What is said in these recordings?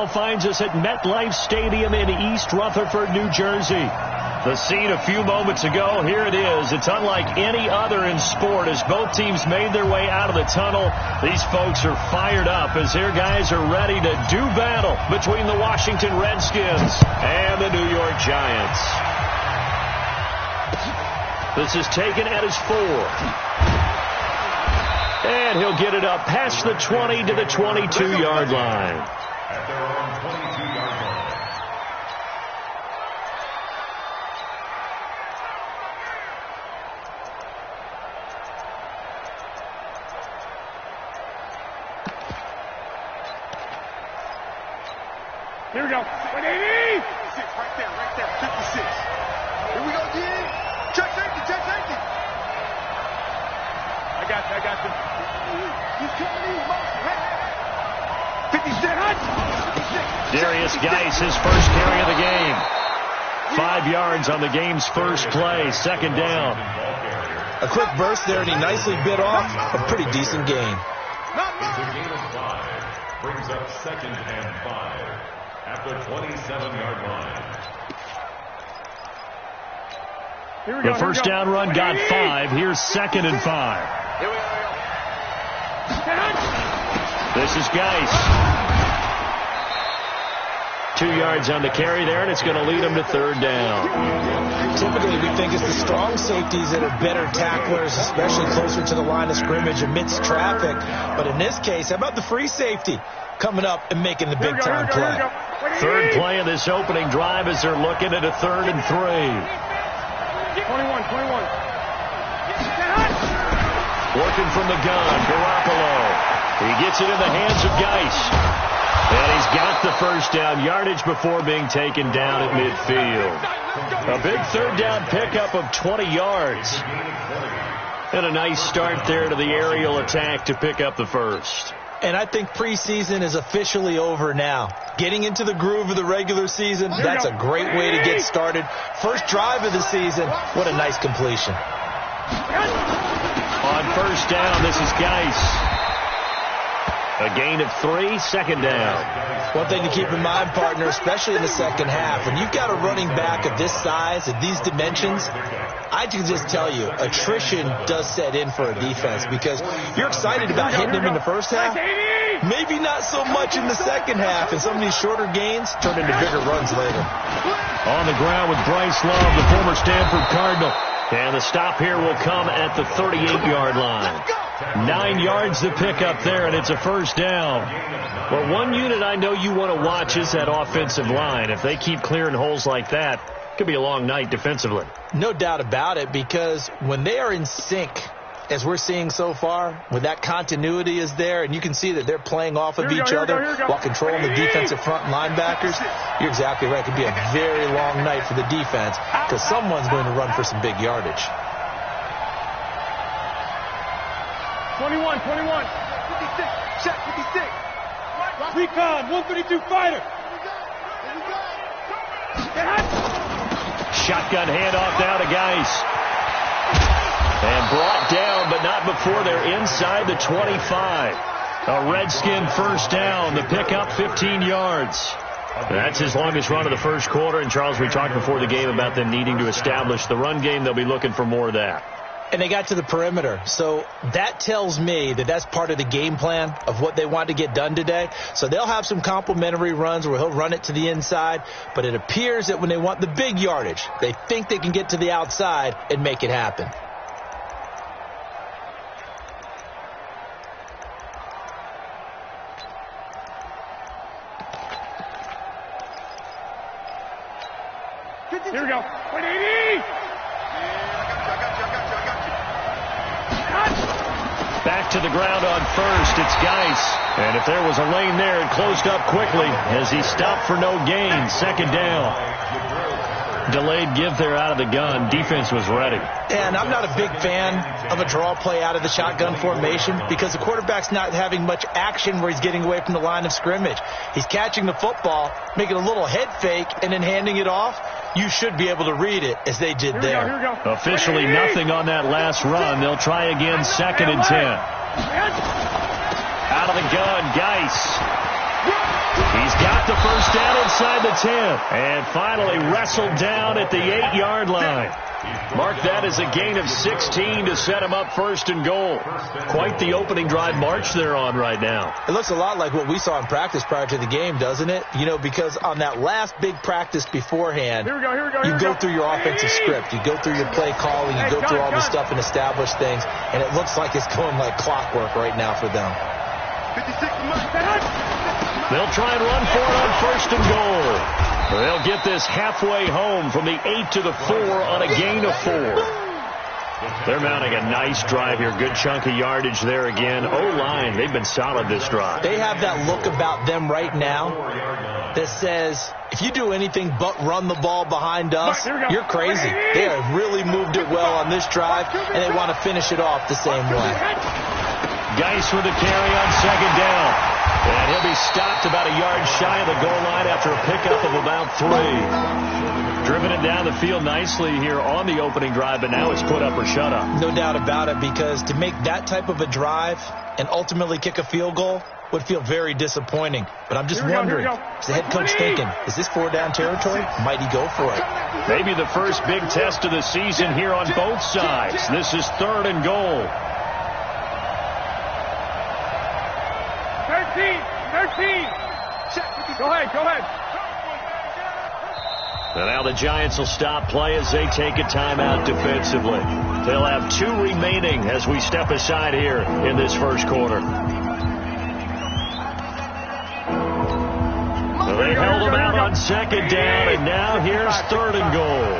now finds us at MetLife Stadium in East Rutherford, New Jersey. The scene a few moments ago, here it is. It's unlike any other in sport as both teams made their way out of the tunnel. These folks are fired up as their guys are ready to do battle between the Washington Redskins and the New York Giants. This is taken at his 4. And he'll get it up past the 20 to the 22-yard line. At their own 22-yard line. Here we go. 180. Right there. 56. Here we go, D. Check safety. I got you. He's coming in. 56. Darius Geis, his first carry of the game. 5 yards on the game's first play. Second down. A quick burst there, and he nicely bit off a pretty decent gain. It's a gain of 5. Brings up 2nd and 5 at the 27-yard line. The first down run got 5. Here's 2nd and 5. Here we go. This is Geis. 2 yards on the carry there, and it's going to lead him to 3rd down. Typically, we think it's the strong safeties that are better tacklers, especially closer to the line of scrimmage amidst traffic. But in this case, how about the free safety coming up and making the big-time play? Third play of this opening drive as they're looking at a 3rd and 3. 21. Working from the gun, Garoppolo. He gets it in the hands of Geis. And he's got the first down yardage before being taken down at midfield. A big 3rd down pickup of 20 yards. And a nice start there to the aerial attack to pick up the first. And I think preseason is officially over now. Getting into the groove of the regular season, that's a great way to get started. First drive of the season, what a nice completion. On first down, this is Geis. A gain of 3, 2nd down. One thing to keep in mind, partner, especially in the second half, when you've got a running back of this size, of these dimensions, I can just tell you, attrition does set in for a defense because you're excited about hitting him in the first half. Maybe not so much in the second half, and some of these shorter gains turn into bigger runs later. On the ground with Bryce Love, the former Stanford Cardinal. And the stop here will come at the 38-yard line. 9 yards to pick up there, and it's a first down. Well, one unit I know you want to watch is that offensive line. If they keep clearing holes like that, it could be a long night defensively. No doubt about it, because when they are in sync, as we're seeing so far, when that continuity is there, and you can see that they're playing off of each other while controlling the defensive front linebackers, you're exactly right. It could be a very long night for the defense because someone's going to run for some big yardage. 21. 56. Check 56. Recon, 132 fighter. Shotgun handoff now to Geis. And brought down, but not before they're inside the 25. A Redskin first down. The pickup 15 yards. That's his longest run of the first quarter. And, Charles, we talked before the game about them needing to establish the run game. They'll be looking for more of that. And they got to the perimeter. So that tells me that that's part of the game plan of what they want to get done today. So they'll have some complementary runs where he'll run it to the inside. But it appears that when they want the big yardage, they think they can get to the outside and make it happen. Here we go. 180. Back to the ground on first. It's Geis. And if there was a lane there, it closed up quickly as he stopped for no gain. Second down. Delayed give there out of the gun. Defense was ready. And I'm not a big fan of a draw play out of the shotgun formation because the quarterback's not having much action where he's getting away from the line of scrimmage. He's catching the football, making a little head fake, and then handing it off. You should be able to read it as they did there. Here we go. Officially nothing on that last run. They'll try again, 2nd and 10. Out of the gun, Geis. He's got the first down inside the 10. And finally wrestled down at the 8-yard line. Mark that as a gain of 16 to set him up first and goal. Quite the opening drive march they're on right now. It looks a lot like what we saw in practice prior to the game, doesn't it? You know, because on that last big practice beforehand, you go through your offensive script. You go through your play calling. You go through all the stuff and establish things. And it looks like it's going like clockwork right now for them. They'll try and run for it on first and goal. They'll get this halfway home from the 8 to the 4 on a gain of 4. They're mounting a nice drive here. Good chunk of yardage there again. O-line, they've been solid this drive. They have that look about them right now that says, if you do anything but run the ball behind us, you're crazy. They have really moved it well on this drive, and they want to finish it off the same way. Geis with the carry on second down. And he'll be stopped about a yard shy of the goal line after a pickup of about 3. Driven it down the field nicely here on the opening drive, but now it's put up or shut up. No doubt about it, because to make that type of a drive and ultimately kick a field goal would feel very disappointing. But I'm just wondering, is the head coach thinking, is this 4-down territory? Might he go for it? Maybe the first big test of the season here on both sides. This is 3rd and goal. 13. Go ahead. And now the Giants will stop play as they take a timeout defensively. They'll have 2 remaining as we step aside here in this first quarter. So they held them out on second down, and now here's 3rd and goal.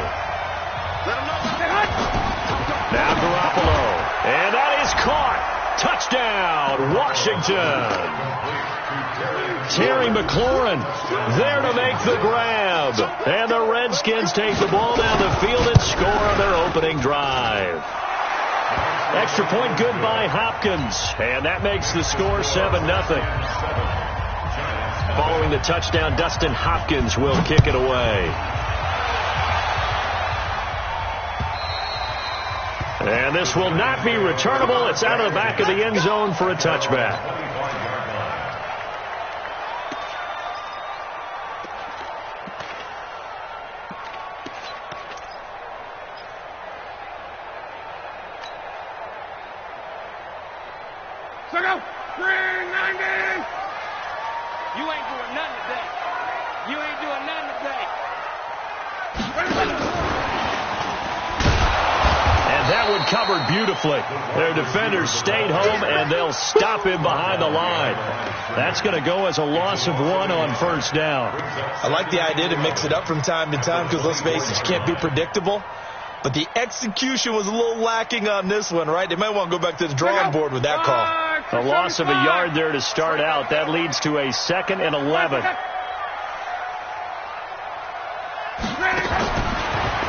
Now Garoppolo. And that is caught. Touchdown, Washington. Terry McLaurin there to make the grab. And the Redskins take the ball down the field and score on their opening drive. Extra point good by Hopkins. And that makes the score 7-0. Following the touchdown, Dustin Hopkins will kick it away. And this will not be returnable. It's out of the back of the end zone for a touchback. Covered beautifully. Their defenders stayed home, and they'll stop him behind the line. That's going to go as a loss of 1 on first down. I like the idea to mix it up from time to time because, let's face it, you can't be predictable. But the execution was a little lacking on this one, right? They might want to go back to the drawing board with that call. A loss of a yard there to start out. That leads to a 2nd and 11.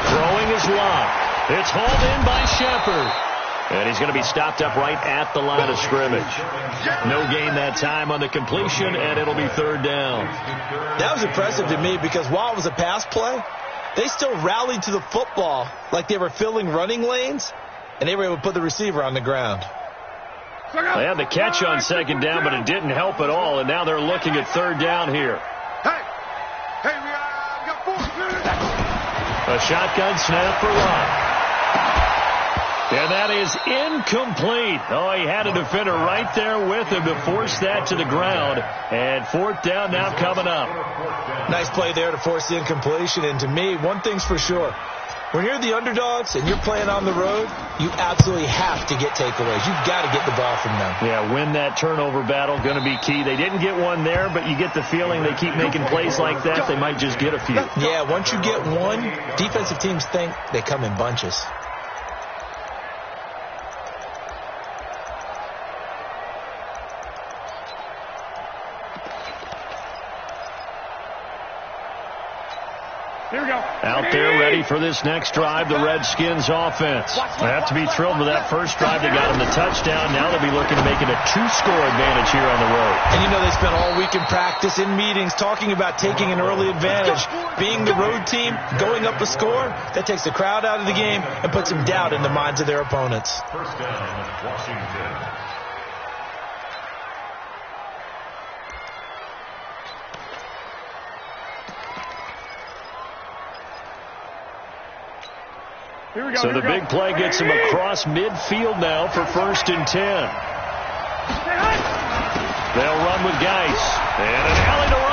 Throwing is locked. It's hauled in by Shepard. And he's going to be stopped up right at the line of scrimmage. No gain that time on the completion, and it'll be 3rd down. That was impressive to me because while it was a pass play, they still rallied to the football like they were filling running lanes, and they were able to put the receiver on the ground. They had the catch on second down, but it didn't help at all, and now they're looking at 3rd down here. We got 4. A shotgun snap for Lott. And that is incomplete. Oh, he had a defender right there with him to force that to the ground. And 4th down now coming up. Nice play there to force the incompletion. And to me, one thing's for sure. When you're the underdogs and you're playing on the road, you absolutely have to get takeaways. You've got to get the ball from them. Yeah, win that turnover battle, going to be key. They didn't get one there, but you get the feeling they keep making plays like that, they might just get a few. Yeah, once you get one, defensive teams think they come in bunches. Out there ready for this next drive, the Redskins offense. They have to be thrilled with that first drive. They got them the touchdown. Now they'll be looking to make it a 2-score advantage here on the road. And you know they spent all week in practice, in meetings, talking about taking an early advantage. Being the road team, going up a score, that takes the crowd out of the game and puts some doubt in the minds of their opponents. First down, Washington. So the big play gets him across midfield now for 1st and 10. They'll run with Geis. And an alley to run.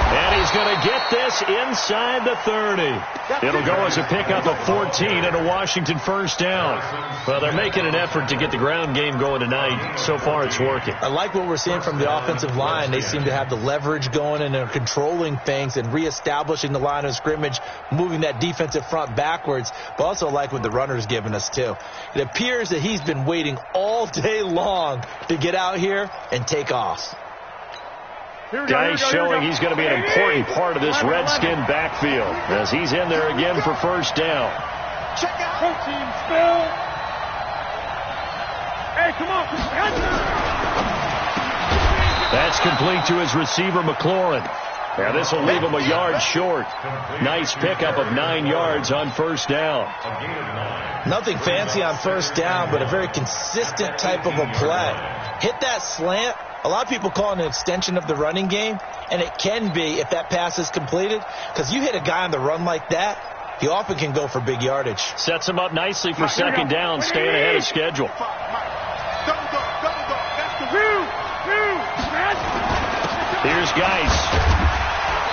And he's going to get this inside the 30. It'll go as a pickup of 14 and a Washington 1st down. Well, they're making an effort to get the ground game going tonight. So far, it's working. I like what we're seeing from the offensive line. They seem to have the leverage going, and they're controlling things and reestablishing the line of scrimmage, moving that defensive front backwards. But also like what the runner's giving us, too. It appears that he's been waiting all day long to get out here and take off. Guys showing he's going to be an important part of this Redskin backfield as he's in there again for 1st down. Check out. Team Spill. Hey, come on. That's complete to his receiver, McLaurin. Now this will leave him a yard short. Nice pickup of 9 yards on 1st down. Nothing fancy on 1st down, but a very consistent type of a play. Hit that slant. A lot of people call it an extension of the running game, and it can be if that pass is completed, because you hit a guy on the run like that, he often can go for big yardage. Sets him up nicely for 2nd down, staying ahead of schedule. Here's Geis.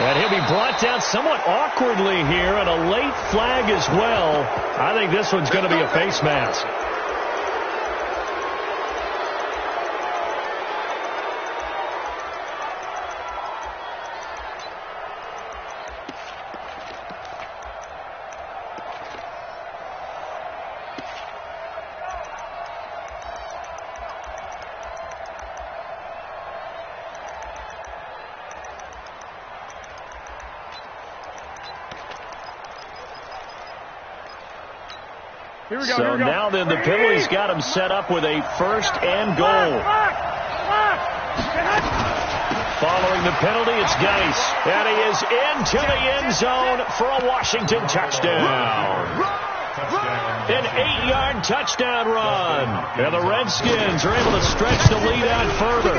And he'll be brought down somewhat awkwardly here, and a late flag as well. I think this one's going to be a face mask. So now then the penalty's got him set up with a 1st and goal. Following the penalty, it's Geis. And he is into the end zone for a Washington touchdown. An 8-yard touchdown run. And the Redskins are able to stretch the lead out further.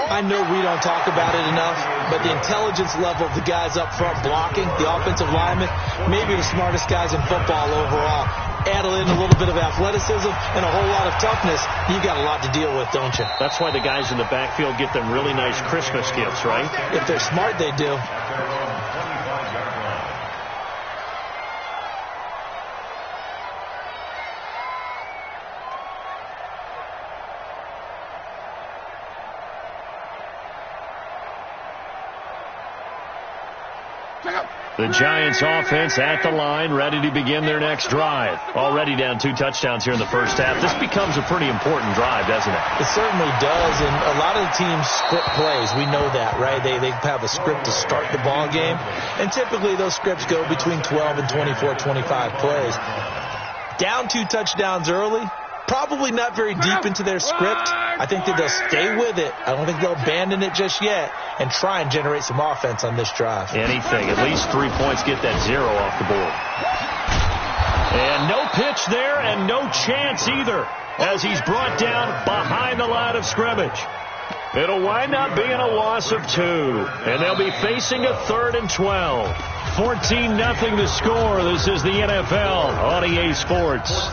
I know we don't talk about it enough, but the intelligence level of the guys up front blocking, the offensive linemen, maybe the smartest guys in football overall. Add in a little bit of athleticism and a whole lot of toughness, you got a lot to deal with, don't you? That's why the guys in the backfield get them really nice Christmas gifts, right? If they're smart, they do. The Giants offense at the line, ready to begin their next drive. Already down 2 touchdowns here in the 1st half. This becomes a pretty important drive, doesn't it? It certainly does, and a lot of the teams script plays. We know that, right? They have a script to start the ball game, and typically those scripts go between 12 and 24, 25 plays. Down 2 touchdowns early, probably not very deep into their script. I think that they'll stay with it. I don't think they'll abandon it just yet and try and generate some offense on this drive. Anything. At least 3 points, get that 0 off the board. And no pitch there and no chance either as he's brought down behind the line of scrimmage. It'll wind up being a loss of 2. And they'll be facing a 3rd and 12. 14-0 the score. This is the NFL on EA Sports.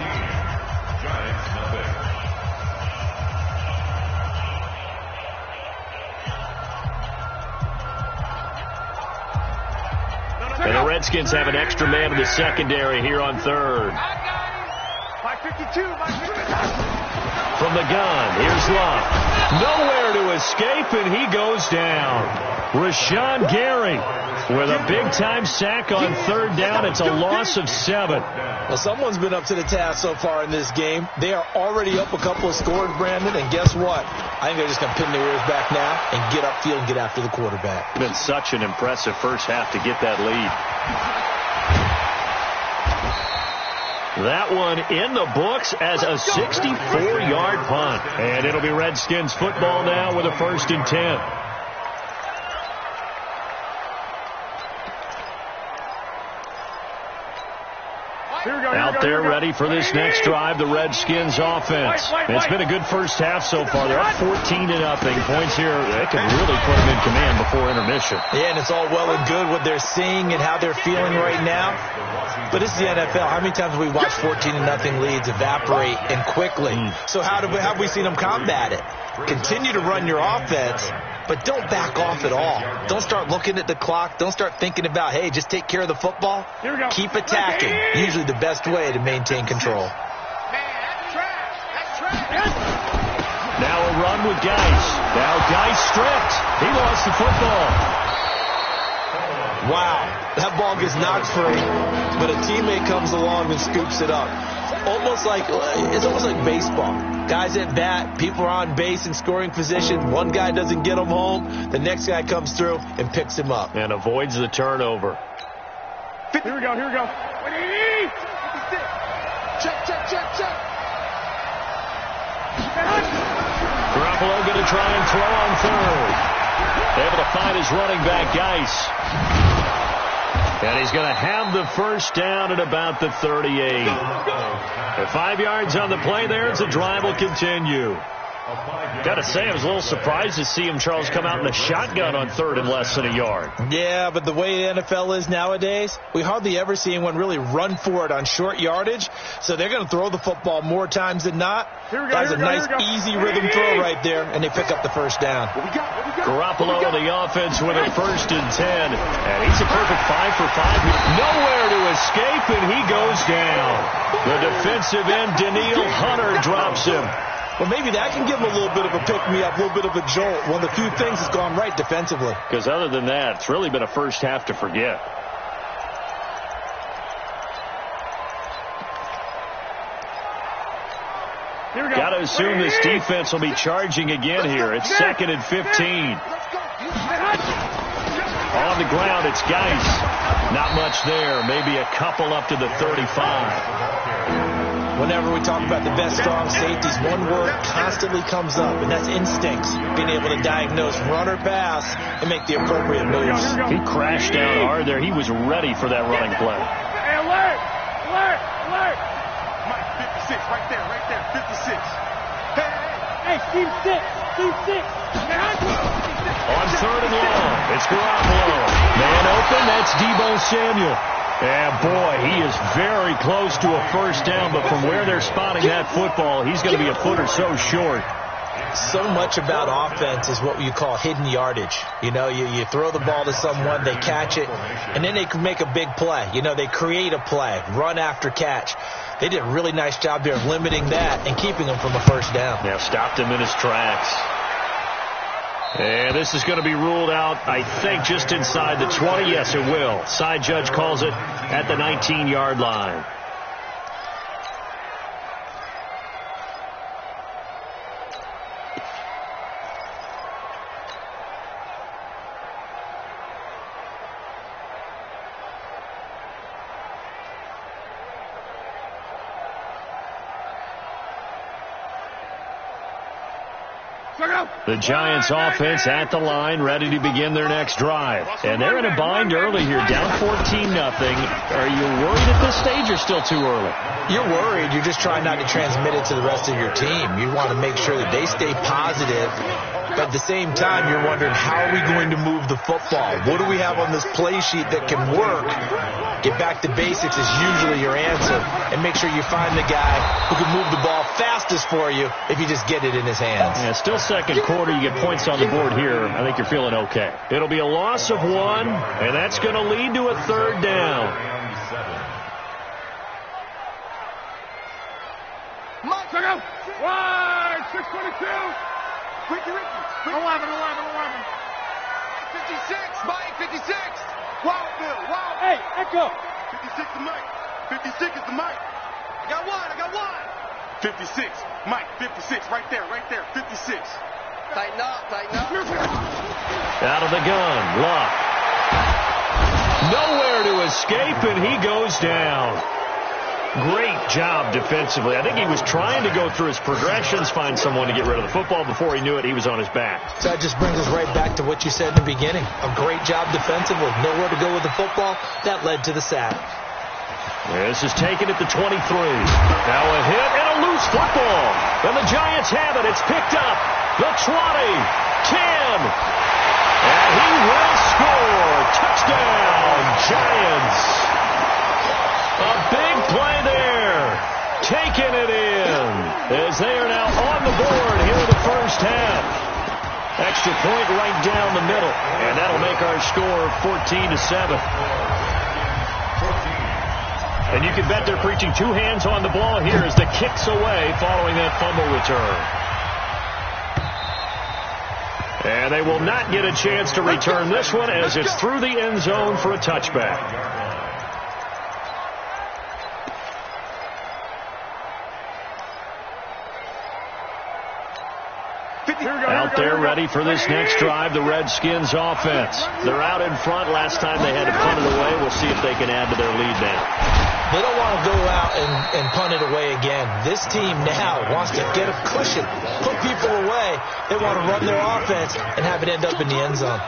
And the Redskins have an extra man in the secondary here on 3rd. From the gun, here's Love. Nowhere to escape, and he goes down. Rashawn Gary with a big-time sack on 3rd down. It's a loss of 7. Well, someone's been up to the task so far in this game. They are already up a couple of scores, Brandon, and guess what? I think they're just going to pin their ears back now and get upfield and get after the quarterback. Been such an impressive first half to get that lead. That one in the books as a 64-yard punt. And it'll be Redskins football now with a 1st and 10. Out there ready for this next drive, the Redskins offense. It's been a good first half so far. They're up 14-0. Points here, they can really put them in command before intermission. Yeah, and it's all well and good what they're seeing and how they're feeling right now. But it's the NFL. How many times have we watched 14-0 leads evaporate and quickly? So how have we seen them combat it? Continue to run your offense, but don't back off at all. Don't start looking at the clock. Don't start thinking about, hey, just take care of the football. Keep attacking. Usually the best way to maintain control. Now a run with Geis. Now Geis stripped. He lost the football. Wow, that ball gets knocked free, but a teammate comes along and scoops it up. It's almost like baseball. Guys at bat, people are on base in scoring position. One guy doesn't get him home. The next guy comes through and picks him up. And avoids the turnover. Here we go. 180. Check. Garoppolo going to try and throw on third. Able to find his running back, Geis. And he's going to have the first down at about the 38. At 5 yards on the play there, the drive will continue. Got to say, I was a little surprised to see him, Charles, come out in the shotgun on third and less than a yard. Yeah, but the way the NFL is nowadays, we hardly ever see anyone really run for it on short yardage. So they're going to throw the football more times than not. That's a nice, easy rhythm throw right there, and they pick up the first down. Garoppolo on the offense with a 1st and 10. And he's a perfect 5 for 5. Nowhere to escape, and he goes down. The defensive end, Danielle Hunter, drops him. Well, maybe that can give him a little bit of a pick-me-up, a little bit of a jolt. One of the few things that's gone right defensively. Because other than that, it's really been a first half to forget. Got to assume this defense will be charging again here. It's 2nd and 15. On the ground, it's Geis. Not much there. Maybe a couple up to the 35. Whenever we talk about the best strong safeties, one word constantly comes up, and that's instincts. Being able to diagnose run or pass and make the appropriate moves. He crashed down hard there. He was ready for that running play. Hey, alert! Mike, 56, right there, 56. Hey, team 6. On third and long, it's Garoppolo. Man open, that's Deebo Samuel. And boy, he is very close to a first down, but from where they're spotting that football, he's going to be a foot or so short. So much about offense is what you call hidden yardage. You know, you throw the ball to someone, they catch it, and then they can make a big play. You know, they create a play, run after catch. They did a really nice job there of limiting that and keeping him from a first down. Yeah, stopped him in his tracks. And this is going to be ruled out, I think, just inside the 20. Yes, it will. Side judge calls it at the 19-yard line. The Giants offense at the line, ready to begin their next drive. And they're in a bind early here, down 14-0. Are you worried at this stage or still too early? You're worried. You're just trying not to transmit it to the rest of your team. You want to make sure that they stay positive. But at the same time, you're wondering, how are we going to move the football? What do we have on this play sheet that can work? Get back to basics is usually your answer. And make sure you find the guy who can move the ball fastest for you if you just get it in his hands. Yeah, still second quarter. You get points on the board here. I think you're feeling okay. It'll be a loss of 1, and that's going to lead to a third down. Wide, 622. Ricky. 11. 56, Mike, 56. Wild Bill. Hey, Echo. 56 is Mike. 56 is the Mike. I got one. 56. Mike, 56. Right there. 56. Tighten up. Out of the gun, Luck. Nowhere to escape, and he goes down. Great job defensively. I think he was trying to go through his progressions, find someone to get rid of the football. Before he knew it, he was on his back. So that just brings us right back to what you said in the beginning. A great job defensively. Nowhere to go with the football. That led to the sack. This is taken at the 23. Now a hit and a loose football. And the Giants have it. It's picked up. The 20, 10. And he will score. Touchdown, Giants. A big play there. Taking it in as they are now on the board here in the first half. Extra point right down the middle. And that'll make our score 14-7. And you can bet they're preaching two hands on the ball here as the kick's away following that fumble return. And they will not get a chance to return this one as it's through the end zone for a touchback. Out there ready for this next drive, the Redskins offense. They're out in front. Last time they had to punt it away. We'll see if they can add to their lead now. They don't want to go out and punt it away again. This team now wants to get a cushion, put people away. They want to run their offense and have it end up in the end zone.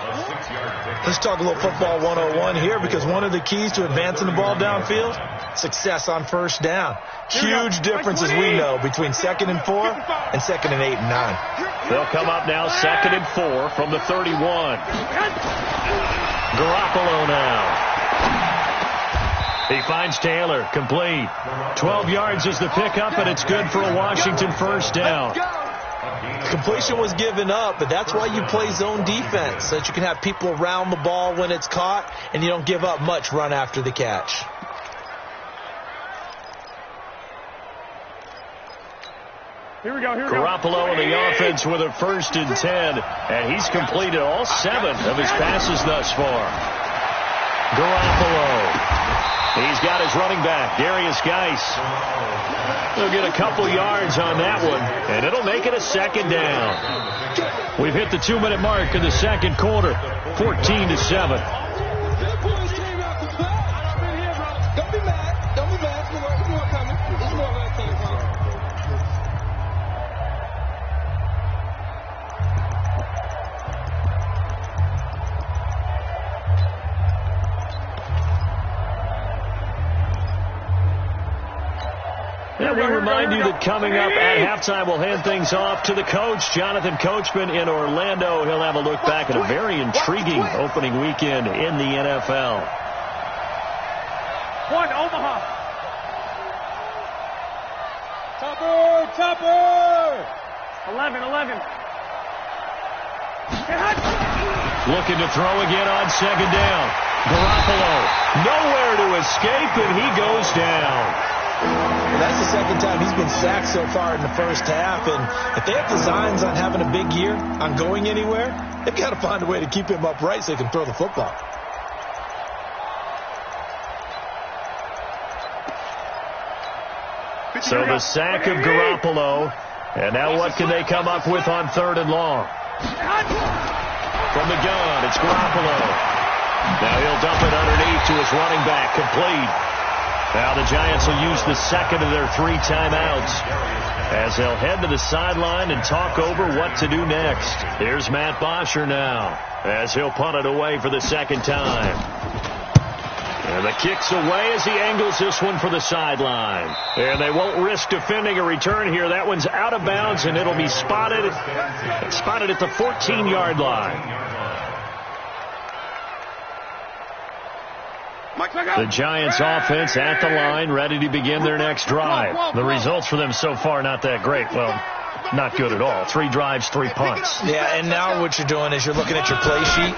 Let's talk a little football 101 here, because one of the keys to advancing the ball downfield, success on first down. Huge difference, as we know, between 2nd and 4 and 2nd and 8 and 9. They'll come up now 2nd and 4 from the 31. Garoppolo now. He finds Taylor, complete. 12 yards is the pickup, and it's good for a Washington first down. Completion was given up, but that's why you play zone defense, so that you can have people around the ball when it's caught, and you don't give up much run after the catch. Here we go. Garoppolo in the offense with a 1st and 10, and he's completed all 7 of his passes thus far. Garoppolo. He's got his running back, Darius Geis. He'll get a couple yards on that one, and it'll make it a 2nd down. We've hit the 2-minute mark in the second quarter, 14-7. And we remind you that coming up at halftime, we'll hand things off to the coach, Jonathan Coachman in Orlando. He'll have a look back at a very intriguing opening weekend in the NFL. One, Omaha. Topper. 11. Looking to throw again on 2nd down. Garoppolo nowhere to escape, and he goes down. That's the 2nd time he's been sacked so far in the first half, and if they have designs on having a big year, on going anywhere, they've got to find a way to keep him upright so he can throw the football. So the sack of Garoppolo, and now what can they come up with on 3rd and long? From the gun, it's Garoppolo. Now he'll dump it underneath to his running back, complete. Now the Giants will use the 2nd of their 3 timeouts as they'll head to the sideline and talk over what to do next. Here's Matt Bosher now as he'll punt it away for the 2nd time. And the kick's away as he angles this one for the sideline. And they won't risk defending a return here. That one's out of bounds, and it'll be spotted at the 14-yard line. The Giants offense at the line, ready to begin their next drive. The results for them so far not that great. Well, not good at all. 3 drives, 3 punts. Yeah, and now what you're doing is you're looking at your play sheet,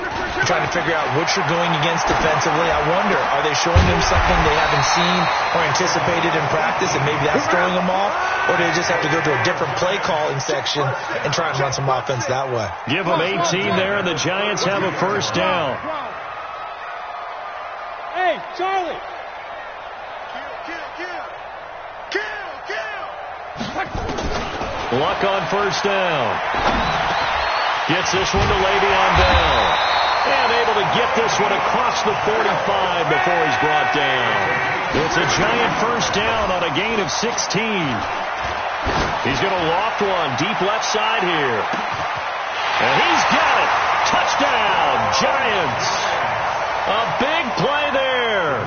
trying to figure out what you're going against defensively. I wonder, are they showing them something they haven't seen or anticipated in practice, and maybe that's throwing them off? Or do they just have to go to a different play calling section and try and run some offense that way? Give them 18 there, and the Giants have a first down. Hey, Charlie. Luck on first down. Gets this one to Le'Veon Bell. And able to get this one across the 45 before he's brought down. It's a Giant first down on a gain of 16. He's going to loft one deep left side here. And he's got it. Touchdown, Giants. A big play there.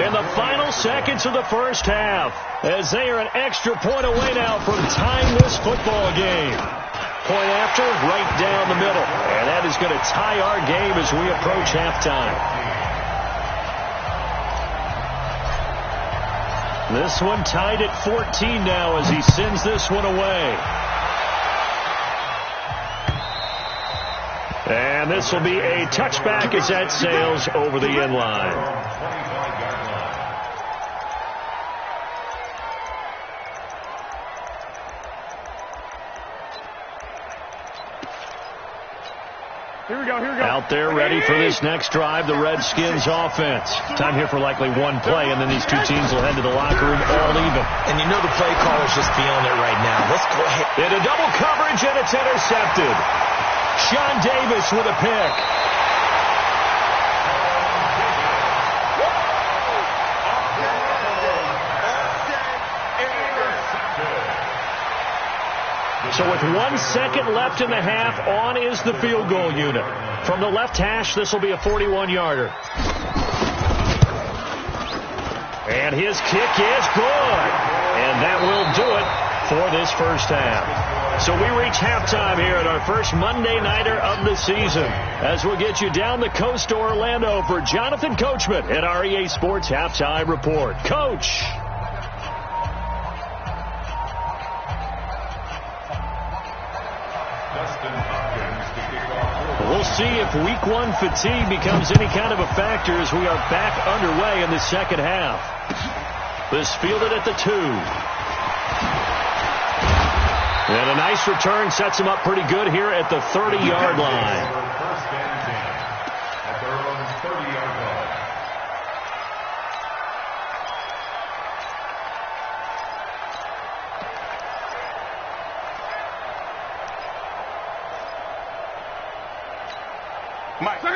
in the final seconds of the first half, as they are an extra point away now from tying this football game. Point after, right down the middle. And that is going to tie our game as we approach halftime. This one tied at 14 now as he sends this one away. And this will be a touchback as that sails over the end line. Here we go. Out there ready for this next drive, the Redskins offense. Time here for likely one play, and then these two teams will head to the locker room all even. And you know the play caller's just feeling it right now. Let's go ahead. Into double coverage, and it's intercepted. Sean Davis with a pick. So with 1 second left in the half, on is the field goal unit. From the left hash, this will be a 41-yarder. And his kick is good. And that will do it for this first half. So we reach halftime here at our first Monday Nighter of the season, as we'll get you down the coast to Orlando for Jonathan Coachman at our EA Sports Halftime Report. Coach. We'll see if week one fatigue becomes any kind of a factor as we are back underway in the second half. This fielded at the 2. And a nice return sets him up pretty good here at the 30-yard line.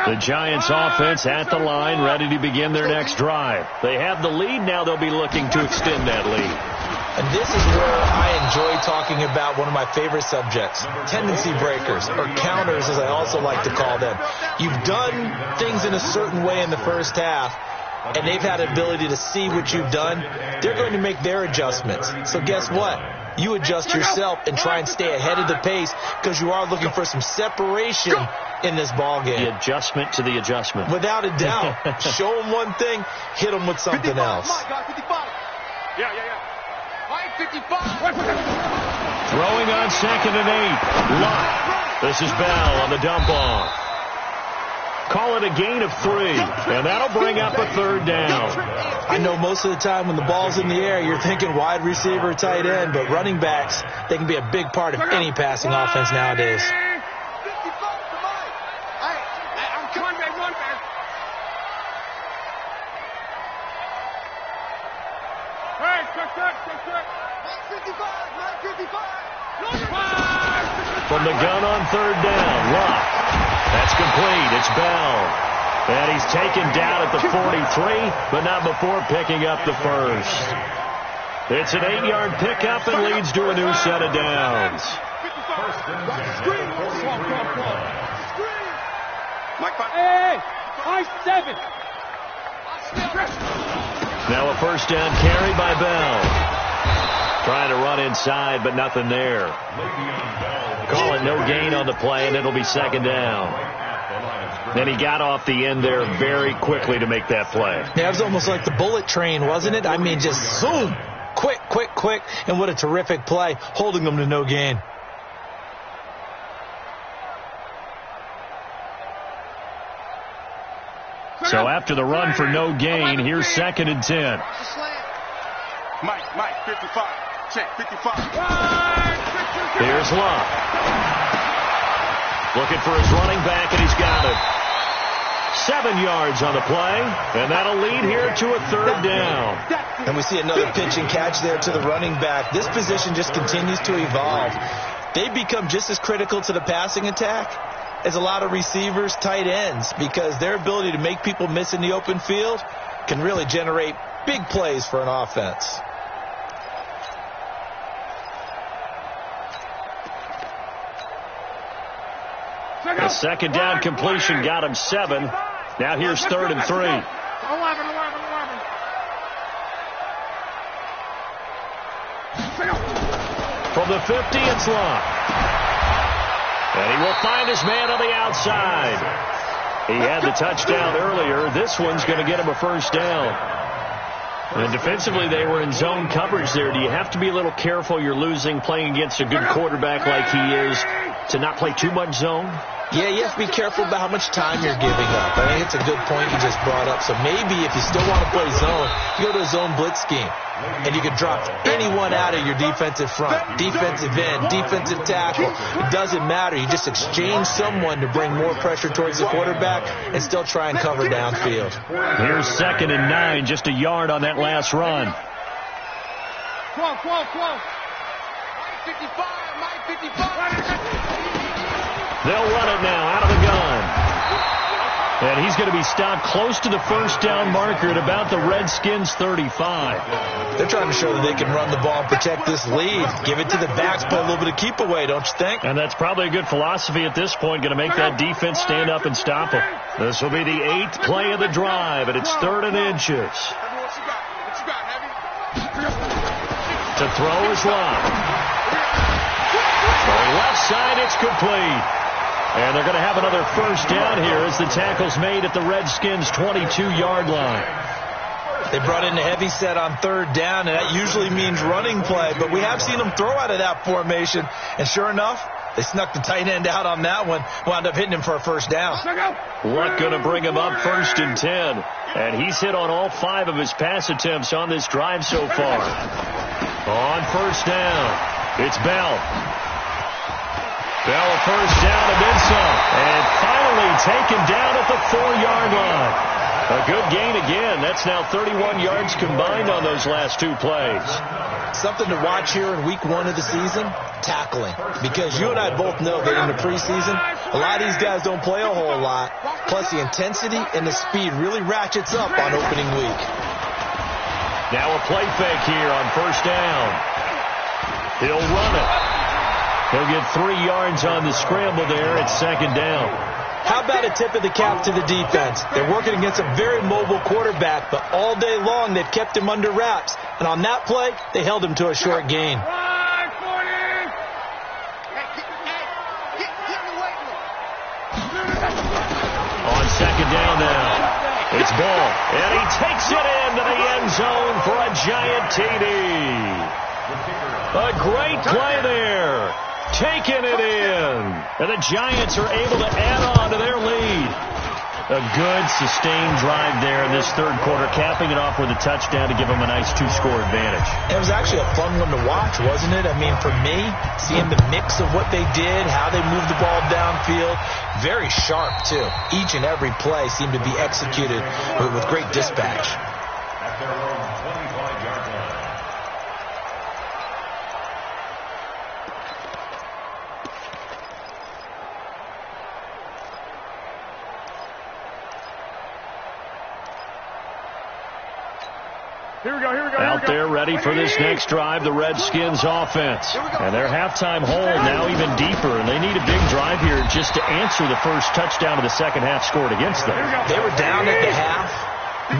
The Giants offense at the line, ready to begin their next drive. They have the lead. Now they'll be looking to extend that lead. And this is where I enjoy talking about one of my favorite subjects, tendency breakers, or counters as I also like to call them. You've done things in a certain way in the first half, and they've had the ability to see what you've done. They're going to make their adjustments. So guess what? You adjust yourself and try and stay ahead of the pace because you are looking for some separation in this ball game. The adjustment to the adjustment. Without a doubt. Show them one thing, hit them with something else. Yeah. 55. Throwing on 2nd and 8. Luck. This is Bell on the dump off. Call it a gain of 3, and that'll bring up a 3rd down. I know most of the time when the ball's in the air, you're thinking wide receiver, tight end, but running backs, they can be a big part of any passing offense nowadays. From the gun on 3rd down, Luck. That's complete. It's Bell. And he's taken down at the 43, but not before picking up the first. It's an 8-yard pickup and leads to a new set of downs. Hey, high 7. Now a first down carry by Bell. Trying to run inside, but nothing there. Call it no gain on the play, and it'll be 2nd down. Then he got off the end there very quickly to make that play. Yeah, it was almost like the bullet train, wasn't it? I mean, just zoom. Quick. And what a terrific play, holding them to no gain. So after the run for no gain, here's 2nd and 10. Mike, 55. Check, 55. Here's Luck. Looking for his running back, and he's got it. 7 yards on the play, and that'll lead here to a 3rd down. And we see another pitch and catch there to the running back. This position just continues to evolve. They become just as critical to the passing attack as a lot of receivers, tight ends, because their ability to make people miss in the open field can really generate big plays for an offense. The 2nd down completion got him 7. Now here's 3rd and 3. 11. From the 50, it's Love. And he will find his man on the outside. He had the touchdown earlier. This one's going to get him a first down. And defensively, they were in zone coverage there. Do you have to be a little careful you're losing playing against a good quarterback like he is to not play too much zone? Yeah, you have to be careful about how much time you're giving up. I think it's a good point you just brought up. So maybe if you still want to play zone, you go to a zone blitz scheme. And you can drop anyone out of your defensive front, defensive end, defensive tackle. It doesn't matter. You just exchange someone to bring more pressure towards the quarterback and still try and cover downfield. Here's 2nd and 9, just a yard on that last run. Come on. 55, Mike 55. They'll run it now out of the gun. And he's going to be stopped close to the first down marker at about the Redskins 35. They're trying to show that they can run the ball and protect this lead. Give it to the backs, play a little bit of keep away, don't you think? And that's probably a good philosophy at this point, going to make that defense stand up and stop them. This will be the 8th play of the drive, and it's 3rd and inches. What you got, Heavy? To throw is Love. The left side, it's complete. And they're going to have another first down here as the tackle's made at the Redskins' 22-yard line. They brought in the heavy set on 3rd down, and that usually means running play. But we have seen them throw out of that formation. And sure enough, they snuck the tight end out on that one, wound up hitting him for a first down. Luck going to bring him up 1st and 10. And he's hit on all 5 of his pass attempts on this drive so far. On 1st down, it's Bell. Bell a first down and then some. And finally taken down at the 4-yard line. A good gain again. That's now 31 yards combined on those last 2 plays. Something to watch here in week 1 of the season, tackling. Because you and I both know that in the preseason, a lot of these guys don't play a whole lot. Plus the intensity and the speed really ratchets up on opening week. Now a play fake here on 1st down. He'll run it. He'll get 3 yards on the scramble there at 2nd down. How about a tip of the cap to the defense? They're working against a very mobile quarterback, but all day long they've kept him under wraps. And on that play, they held him to a short gain. On 2nd down now, it's Ball. And he takes it into the end zone for a giant TD. A great play there. Taking it in. And the Giants are able to add on to their lead. A good, sustained drive there in this 3rd quarter, capping it off with a touchdown to give them a nice 2-score advantage. It was actually a fun one to watch, wasn't it? I mean, for me, seeing the mix of what they did, how they moved the ball downfield, very sharp, too. Each and every play seemed to be executed with great dispatch. At their own 25-yard line. Here we go. Out there ready for this next drive, the Redskins offense. And their halftime hole now even deeper, and they need a big drive here just to answer the first touchdown of the second half scored against them. They were down at the half.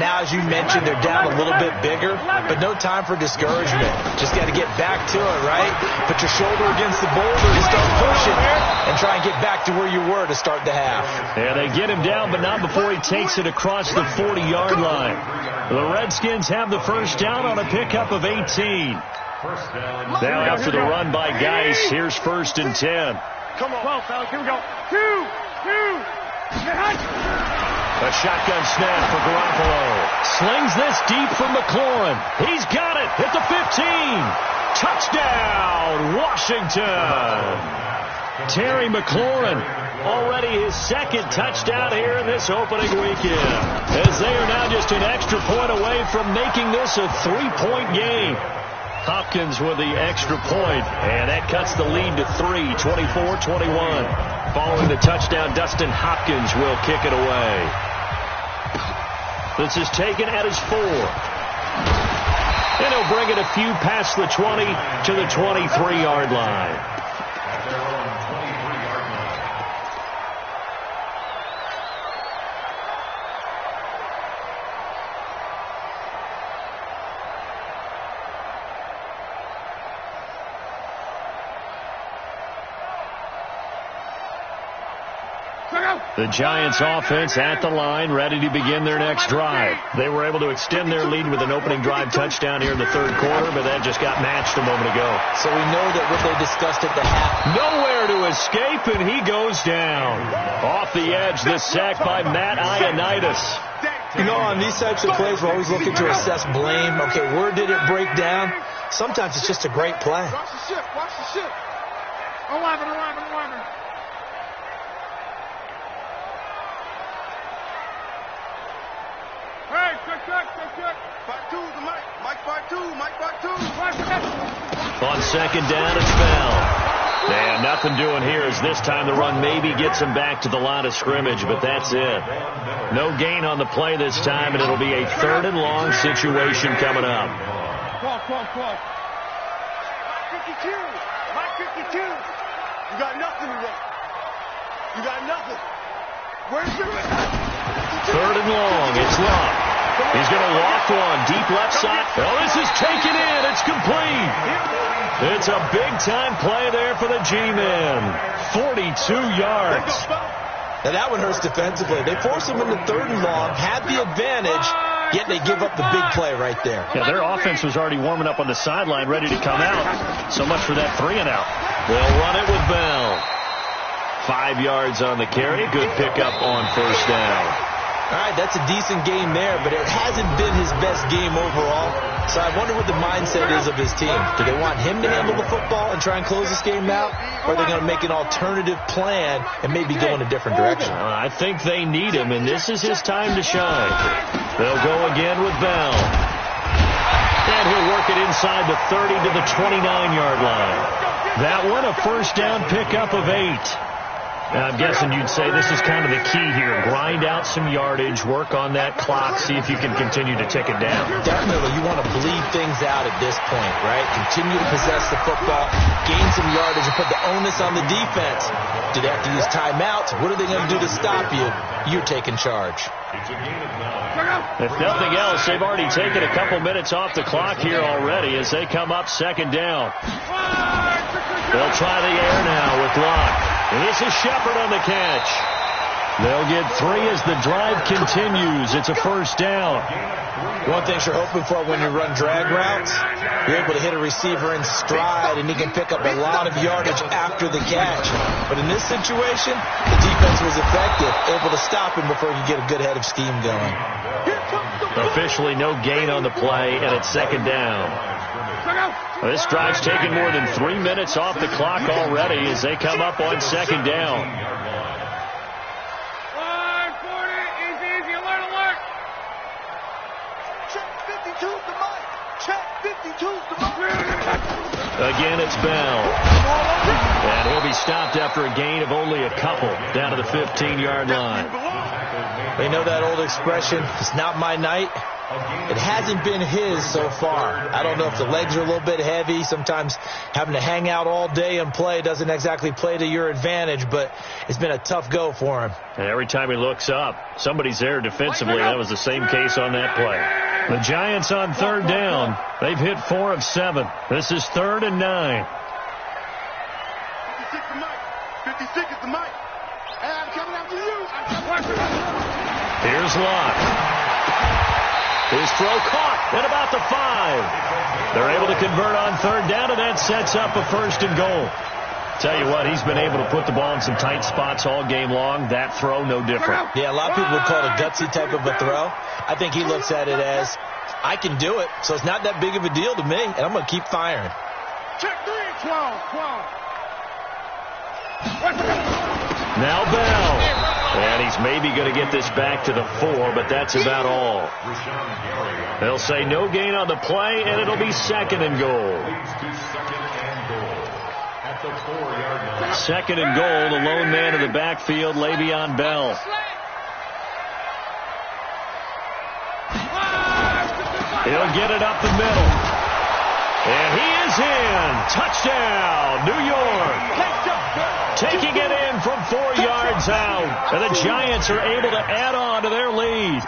Now, as you mentioned, they're down a little bit bigger, but no time for discouragement. Just got to get back to it, right? Put your shoulder against the boulder and start pushing and try and get back to where you were to start the half. Yeah, they get him down, but not before he takes it across the 40-yard line. The Redskins have the first down on a pickup of 18. Now after the run by Geis, here's 1st and 10. Come on, fellas. Here we go. 2. A shotgun snap for Garoppolo. Slings this deep for McLaurin. He's got it at the 15. Touchdown, Washington. Terry McLaurin, already his 2nd touchdown here in this opening weekend, as they are now just an extra point away from making this a 3-point game. Hopkins with the extra point, and that cuts the lead to 3, 24-21. Following the touchdown, Dustin Hopkins will kick it away. This is taken at his 4. And he'll bring it a few past the 20 to the 23-yard line. At their own 23-yard line. The Giants offense at the line, ready to begin their next drive. They were able to extend their lead with an opening drive touchdown here in the third quarter, but that just got matched a moment ago. So we know that what they discussed at the half. Nowhere to escape, and he goes down. Off the edge, the sack by Matt Ioannidis. You know, on these types of plays, we're always looking to assess blame. Okay, where did it break down? Sometimes it's just a great play. Watch the shift. Watch the shift. 11. Hey, check. 5-2 is the Mike. Mike 5-2. Mike 5-2. On second down, it's Bell. Yeah, nothing doing here as this time the run maybe gets him back to the line of scrimmage, but that's it. No gain on the play this time, and it'll be a third and long situation coming up. Call. 52. Mike 52. You got nothing today. You got nothing. Where's your... Third and long. It's Locke. He's going to walk one. Deep left side. Oh, this is taken in. It's complete. It's a big-time play there for the G-men. 42 yards. Now that one hurts defensively. They force him into third and long, had the advantage, yet they give up the big play right there. Yeah, their offense was already warming up on the sideline, ready to come out. So much for that 3-and-out. They'll run it with Bell. 5 yards on the carry. Good pickup on first down. All right, that's a decent game there, but it hasn't been his best game overall. So I wonder what the mindset is of his team. Do they want him to handle the football and try and close this game out? Or are they going to make an alternative plan and maybe go in a different direction? I think they need him, and this is his time to shine. They'll go again with Bell. And he'll work it inside the 30 to the 29-yard line. That one, a first down pickup of 8. Now, I'm guessing you'd say this is kind of the key here. Grind out some yardage, work on that clock, see if you can continue to tick it down. Definitely. You want to bleed things out at this point, right? Continue to possess the football, gain some yardage, and put the onus on the defense. Do they have to use timeouts? What are they going to do to stop you? You're taking charge. If nothing else, they've already taken a couple minutes off the clock here already as they come up second down. They'll try the air now with Locke. And this is Shepard on the catch. They'll get 3 as the drive continues. It's a first down. One thing you're hoping for when you run drag routes, you're able to hit a receiver in stride, and he can pick up a lot of yardage after the catch. But in this situation, the defense was effective, able to stop him before he could get a good head of steam going. Officially no gain on the play, and it's second down. This drive's taken more than 3 minutes off the clock already as they come up on second down. Easy, alert. Check 52's the Mike. Check 52's the Mike. Again, it's Bell. And he'll be stopped after a gain of only a couple down to the 15-yard line. They know that old expression, it's not my night. It hasn't been his so far. I don't know if the legs are a little bit heavy. Sometimes having to hang out all day and play doesn't exactly play to your advantage, but it's been a tough go for him. And every time he looks up, somebody's there defensively. That was the same case on that play. The Giants on third down. They've hit 4 of 7. This is 3rd and 9. 56 is Mike. 56 is the Mike. And I'm coming after you. Here's Locke. His throw caught at about the 5. They're able to convert on third down, and that sets up a 1st and goal. Tell you what, he's been able to put the ball in some tight spots all game long. That throw, no different. Yeah, a lot of people would call it a gutsy type of a throw. I think he looks at it as, I can do it, so it's not that big of a deal to me, and I'm going to keep firing. Check 3. 12. Now Bell. And he's maybe going to get this back to the 4, but that's about all. They'll say no gain on the play, and it'll be 2nd and goal. 2nd and goal, the lone man in the backfield, Le'Veon Bell. He'll get it up the middle. And he is in. Touchdown, New York. Taking it in from 4 yards out. And the Giants are able to add on to their lead.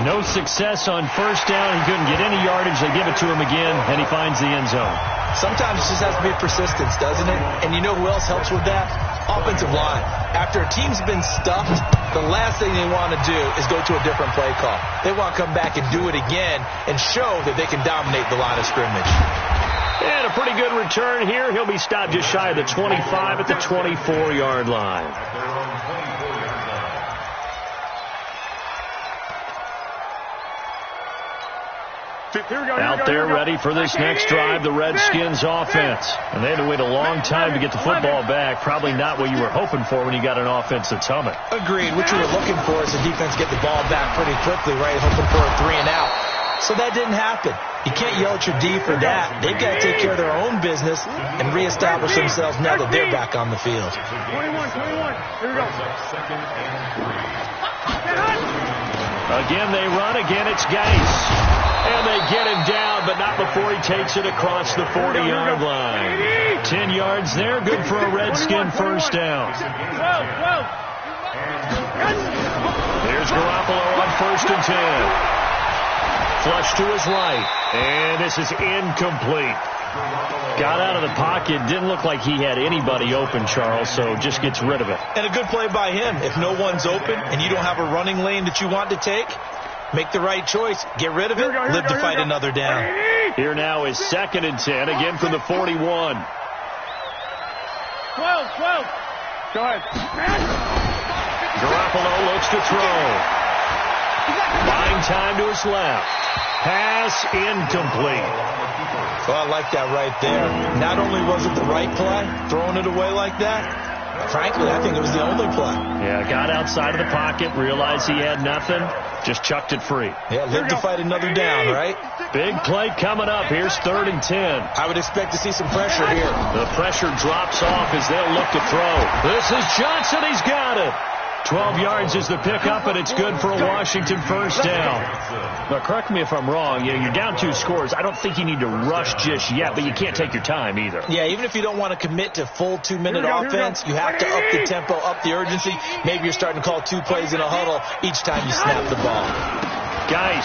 No success on first down. He couldn't get any yardage. They give it to him again, and he finds the end zone. Sometimes it just has to be persistence, doesn't it? And you know who else helps with that? Offensive line. After a team's been stuffed, the last thing they want to do is go to a different play call. They want to come back and do it again and show that they can dominate the line of scrimmage. And a pretty good return here. He'll be stopped just shy of the 25 at the 24-yard line. Out there ready for this next drive, the Redskins offense. And they had to wait a long time to get the football back. Probably not what you were hoping for when you got an offense that's humming. Agreed. What you were looking for is the defense get the ball back pretty quickly, right? Hoping for a 3 and out. So that didn't happen. You can't yell at your D for that. They've got to take care of their own business and reestablish themselves now that they're back on the field. 21. Here we go. Again, they run. Again, it's Geis. And they get him down, but not before he takes it across the 40-yard line. 10 yards there. Good for a Redskin first down. 12. Here's Garoppolo on 1st and 10. Flush to his right. And this is incomplete. Got out of the pocket. Didn't look like he had anybody open, Charles, so just gets rid of it. And a good play by him. If no one's open and you don't have a running lane that you want to take, make the right choice. Get rid of it. Live to fight another down. Here now is 2nd and 10, again from the 41. 12. Go ahead. Garoppolo looks to throw. Buying time to his left. Pass incomplete. Well, I like that right there. Not only was it the right play, throwing it away like that, frankly, I think it was the only play. Yeah, got outside of the pocket, realized he had nothing, just chucked it free. Yeah, live to fight another down, right? Big play coming up. Here's 3rd and 10. I would expect to see some pressure here. The pressure drops off as they'll look to throw. This is Johnson. He's got it. 12 yards is the pickup, and it's good for a Washington first down. Now, correct me if I'm wrong. You're down 2 scores. I don't think you need to rush just yet, but you can't take your time either. Yeah, even if you don't want to commit to full 2-minute offense, you have to up the tempo, up the urgency. Maybe you're starting to call 2 plays in a huddle each time you snap the ball. Geis.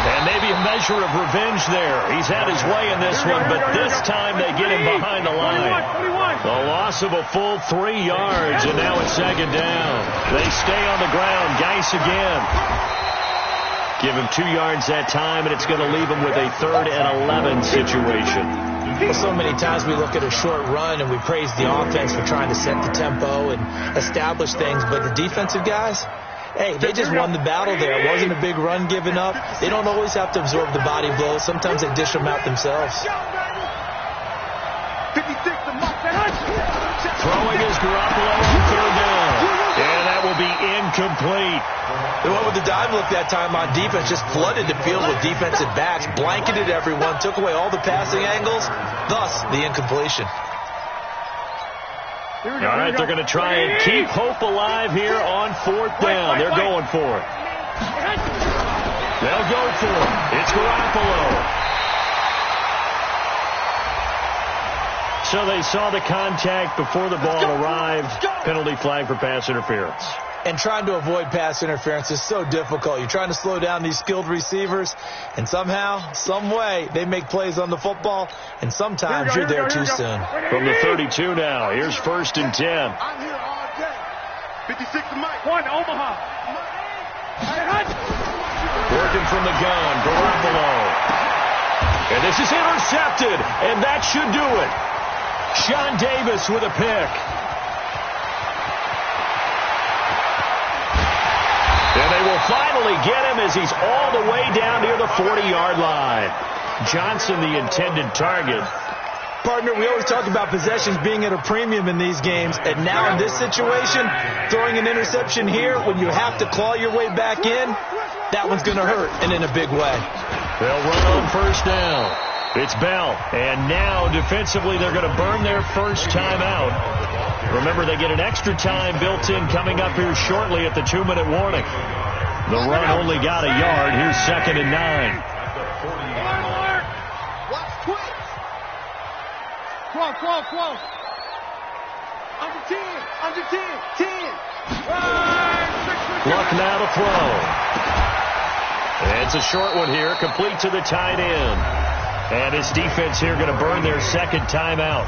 And maybe a measure of revenge there. He's had his way in this one, but this time they get him behind the line. The loss of a full 3 yards, and now it's 2nd down. They stay on the ground. Geis again. Give him 2 yards that time, and it's going to leave him with a 3rd and 11 situation. Well, so many times we look at a short run and we praise the offense for trying to set the tempo and establish things, but the defensive guys, hey, they just won the battle there. It wasn't a big run given up. They don't always have to absorb the body blows. Sometimes they dish them out themselves. 56 to Mike. Throwing is Garoppolo on 3rd down. And that will be incomplete. They went with the dime look that time on defense, just flooded the field with defensive backs, blanketed everyone, took away all the passing angles, thus the incompletion. All right, they're going to try and keep hope alive here on 4th down. They're going for it. They'll go for it. It's Garoppolo. So they saw the contact before the ball arrived. Penalty flag for pass interference. And trying to avoid pass interference is so difficult. You're trying to slow down these skilled receivers, and somehow, some way, they make plays on the football, and sometimes you're there too soon. From the 32 now, here's 1st and 10. I'm here all day. 56 to Mike. 1, Omaha. Working from the gun, Garoppolo. And this is intercepted, and that should do it. Sean Davis with a pick. And they will finally get him as he's all the way down near the 40-yard line. Johnson, the intended target. Partner, we always talk about possessions being at a premium in these games, and now in this situation, throwing an interception here when you have to claw your way back in, that one's going to hurt, and in a big way. They'll run on 1st down. It's Bell, and now defensively they're going to burn their first timeout. Remember, they get an extra time built in coming up here shortly at the 2-minute warning. The run only got a yard. Here's 2nd and 9. Watch quick. 12. Under 10. Under 10. 10. Luck now to throw. And it's a short one here, complete to the tight end. And his defense here going to burn their second timeout.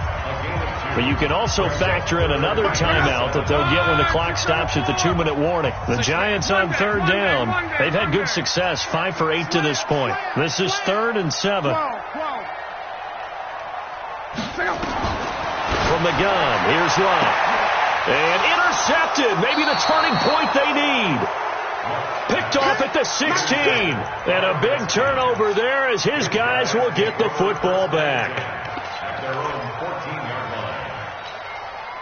But you can also factor in another timeout that they'll get when the clock stops at the 2-minute warning. The Giants on third down. They've had good success, 5 for 8 to this point. This is 3rd and 7. From the gun, here's Love. And intercepted. Maybe the turning point they need. Picked off at the 16. And a big turnover there as his guys will get the football back.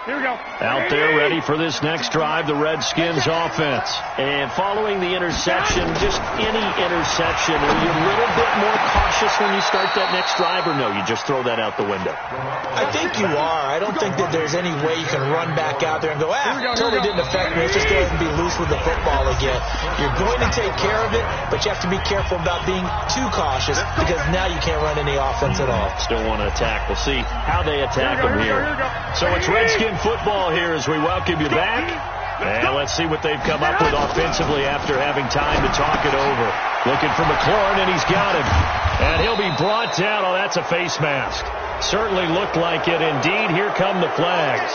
Here we go. Out there ready for this next drive, the Redskins offense. And following the interception, just any interception, are you a little bit more cautious when you start that next drive, or no, you just throw that out the window? I think you are. I don't think that there's any way you can run back out there and go, totally didn't affect me. Let's just go ahead and be loose with the football again. You're going to take care of it, but you have to be careful about being too cautious because now you can't run any offense at all. Still want to attack. We'll see how they attack them here. So it's Redskin football here as we welcome you back. And let's see what they've come up with offensively after having time to talk it over. Looking for McLaurin, and he's got him. And he'll be brought down. Oh, that's a face mask. Certainly looked like it. Indeed, here come the flags.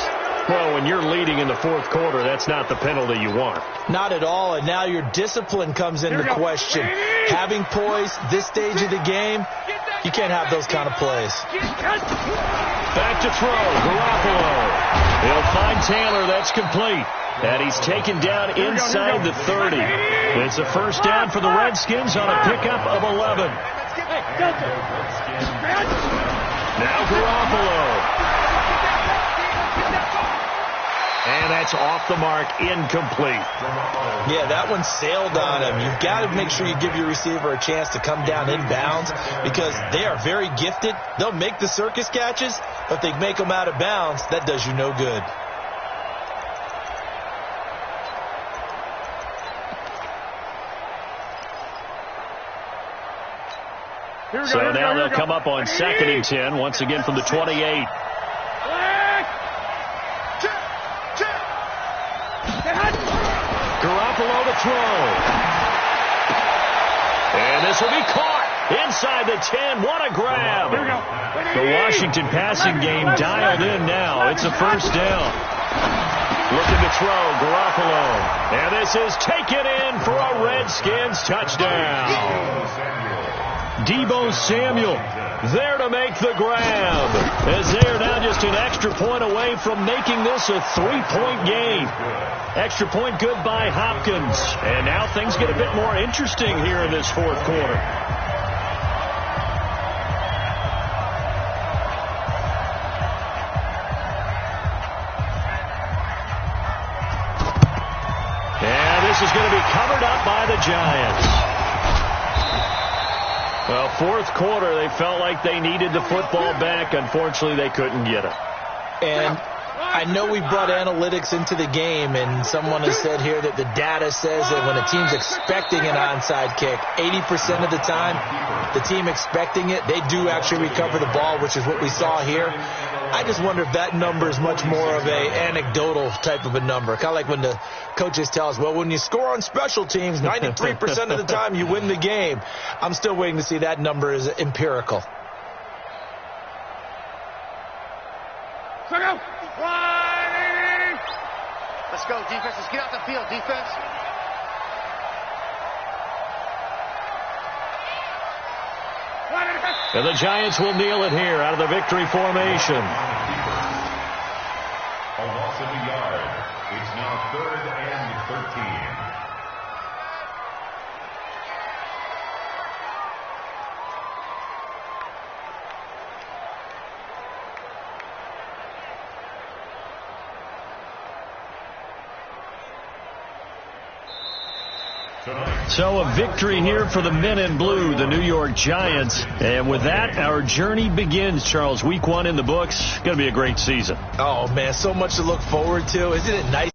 Well, when you're leading in the fourth quarter, that's not the penalty you want. Not at all, and now your discipline comes into question. Having poise this stage of the game, you can't have those kind of plays. Back to throw, Garoppolo. He'll find Taylor, that's complete. And he's taken down inside the 30. It's a first down for the Redskins on a pickup of 11. Now Garoppolo. And that's off the mark, incomplete. Yeah, that one sailed on him. You've got to make sure you give your receiver a chance to come down inbounds because they are very gifted. They'll make the circus catches, but they make them out of bounds. That does you no good. So now they'll come up on 2nd and 10, once again from the 28. Garoppolo to throw. And this will be caught inside the 10. What a grab. The Washington passing game dialed in now. It's a first down. Looking to throw, Garoppolo. And this is taken in for a Redskins touchdown. Deebo Samuel there to make the grab, as they are now just an extra point away from making this a 3-point game. Extra point good by Hopkins. And now things get a bit more interesting here in this fourth quarter. And this is going to be covered up by the Giants. Well, fourth quarter, they felt like they needed the football back. Unfortunately, they couldn't get it. And I know we brought analytics into the game, and someone has said here that the data says that when a team's expecting an onside kick, 80% of the time, the team expecting it, they do actually recover the ball, which is what we saw here. I just wonder if that number is much more of a anecdotal type of a number. Kind of like when the coaches tell us, well, when you score on special teams, 93% of the time you win the game. I'm still waiting to see that number is empirical. Let's go, defense. Let's get out the field, defense. And the Giants will kneel it here out of the victory formation. A loss of a yard. It's now 3rd and 13. So a victory here for the men in blue, the New York Giants. And with that, our journey begins, Charles. Week 1 in the books. Going to be a great season. Oh, man, so much to look forward to. Isn't it nice?